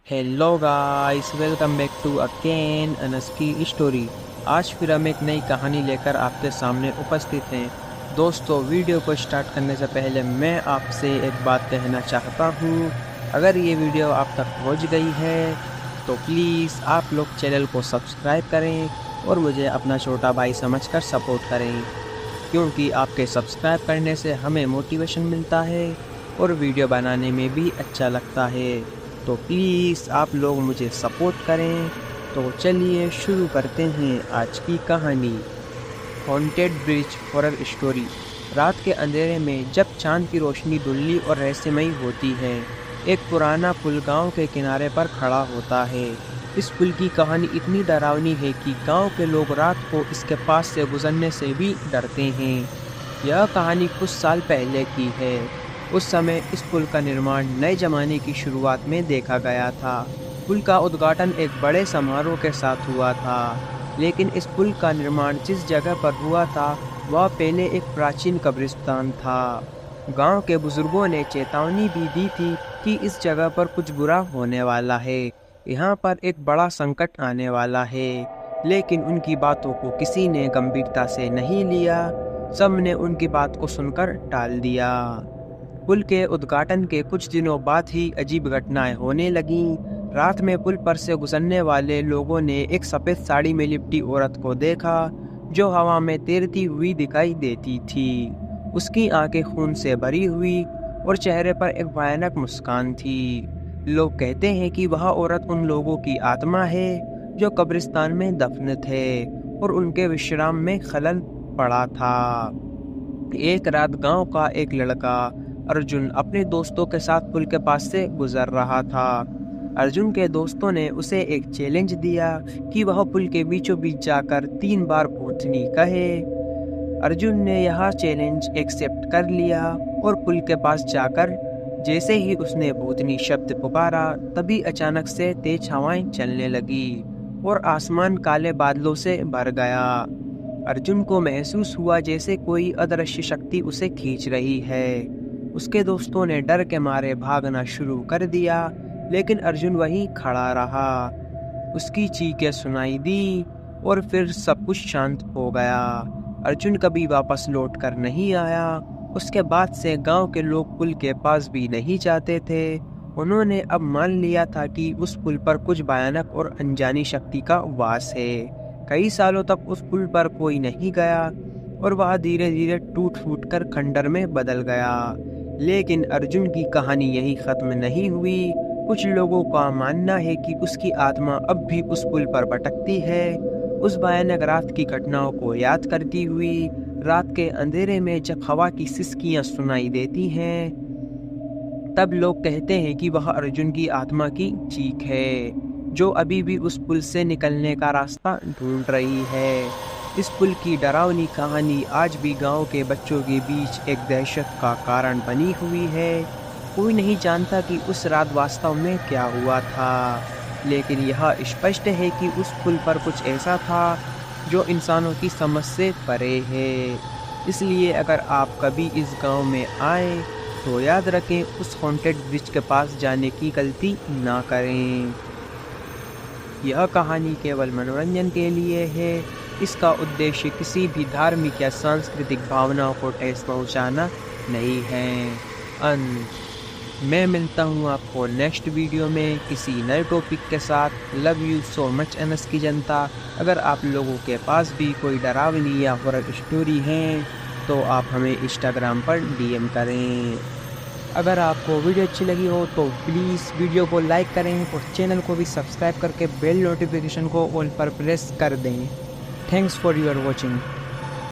Hello guys, welcome back to again Anas की story. आज फिर हम एक नई कहानी लेकर आपके सामने उपस्थित हैं। दोस्तों, वीडियो को स्टार्ट करने से पहले मैं आपसे एक बात कहना चाहता हूँ। अगर ये वीडियो आप तक पहुँच गई है तो प्लीज़ आप लोग चैनल को सब्सक्राइब करें और मुझे अपना छोटा भाई समझकर सपोर्ट करें, क्योंकि आपके सब्सक्राइब करने से हमें मोटिवेशन मिलता है और वीडियो बनाने में भी अच्छा लगता है। तो प्लीज़ आप लोग मुझे सपोर्ट करें। तो चलिए शुरू करते हैं आज की कहानी। Haunted bridge horror story. रात के अंधेरे में जब चांद की रोशनी धुंधली और रहस्यमयी होती है, एक पुराना पुल गांव के किनारे पर खड़ा होता है। इस पुल की कहानी इतनी डरावनी है कि गांव के लोग रात को इसके पास से गुजरने से भी डरते हैं। यह कहानी कुछ साल पहले की है। उस समय इस पुल का निर्माण नए जमाने की शुरुआत में देखा गया था। पुल का उद्घाटन एक बड़े समारोह के साथ हुआ था, लेकिन इस पुल का निर्माण जिस जगह पर हुआ था वह पहले एक प्राचीन कब्रिस्तान था। गांव के बुजुर्गों ने चेतावनी भी दी थी कि इस जगह पर कुछ बुरा होने वाला है, यहाँ पर एक बड़ा संकट आने वाला है। लेकिन उनकी बातों को किसी ने गंभीरता से नहीं लिया। सब ने उनकी बात को सुनकर टाल दिया। पुल के उद्घाटन के कुछ दिनों बाद ही अजीब घटनाएं होने लगीं। रात में पुल पर से गुजरने वाले लोगों ने एक सफ़ेद साड़ी में लिपटी औरत को देखा, जो हवा में तैरती हुई दिखाई देती थी। उसकी आंखें खून से भरी हुई और चेहरे पर एक भयानक मुस्कान थी। लोग कहते हैं कि वह औरत उन लोगों की आत्मा है जो कब्रिस्तान में दफन थे और उनके विश्राम में खलल पड़ा था। एक रात गांव का एक लड़का अर्जुन अपने दोस्तों के साथ पुल के पास से गुजर रहा था। अर्जुन के दोस्तों ने उसे एक चैलेंज दिया कि वह पुल के बीचों बीच जाकर 3 बार भूतनी कहे। अर्जुन ने यह चैलेंज एक्सेप्ट कर लिया और पुल के पास जाकर जैसे ही उसने भूतनी शब्द पुकारा, तभी अचानक से तेज हवाएं चलने लगी और आसमान काले बादलों से भर गया। अर्जुन को महसूस हुआ जैसे कोई अदृश्य शक्ति उसे खींच रही है। उसके दोस्तों ने डर के मारे भागना शुरू कर दिया, लेकिन अर्जुन वहीं खड़ा रहा। उसकी चीखें सुनाई दी और फिर सब कुछ शांत हो गया। अर्जुन कभी वापस लौट कर नहीं आया। उसके बाद से गांव के लोग पुल के पास भी नहीं जाते थे। उन्होंने अब मान लिया था कि उस पुल पर कुछ भयानक और अनजानी शक्ति का वास है। कई सालों तक उस पुल पर कोई नहीं गया और वह धीरे धीरे टूट फूट कर खंडर में बदल गया। लेकिन अर्जुन की कहानी यही खत्म नहीं हुई। कुछ लोगों का मानना है कि उसकी आत्मा अब भी उस पुल पर भटकती है, उस भयानक रात की घटनाओं को याद करती हुई। रात के अंधेरे में जब हवा की सिसकियां सुनाई देती हैं, तब लोग कहते हैं कि वह अर्जुन की आत्मा की चीख है, जो अभी भी उस पुल से निकलने का रास्ता ढूंढ रही है। इस पुल की डरावनी कहानी आज भी गांव के बच्चों के बीच एक दहशत का कारण बनी हुई है। कोई नहीं जानता कि उस रात वास्तव में क्या हुआ था, लेकिन यह स्पष्ट है कि उस पुल पर कुछ ऐसा था जो इंसानों की समझ से परे है। इसलिए अगर आप कभी इस गांव में आए तो याद रखें, उस हॉन्टेड ब्रिज के पास जाने की गलती ना करें। यह कहानी केवल मनोरंजन के लिए है। इसका उद्देश्य किसी भी धार्मिक या सांस्कृतिक भावनाओं को ठेस पहुंचाना नहीं है। मैं मिलता हूं आपको नेक्स्ट वीडियो में किसी नए टॉपिक के साथ। Love you so much Anas की जनता। अगर आप लोगों के पास भी कोई डरावनी या हॉरर स्टोरी है तो आप हमें इंस्टाग्राम पर डीएम करें। अगर आपको वीडियो अच्छी लगी हो तो प्लीज़ वीडियो को लाइक करें और चैनल को भी सब्सक्राइब करके बेल नोटिफिकेशन को ऑल पर प्रेस कर दें। Thanks for your watching.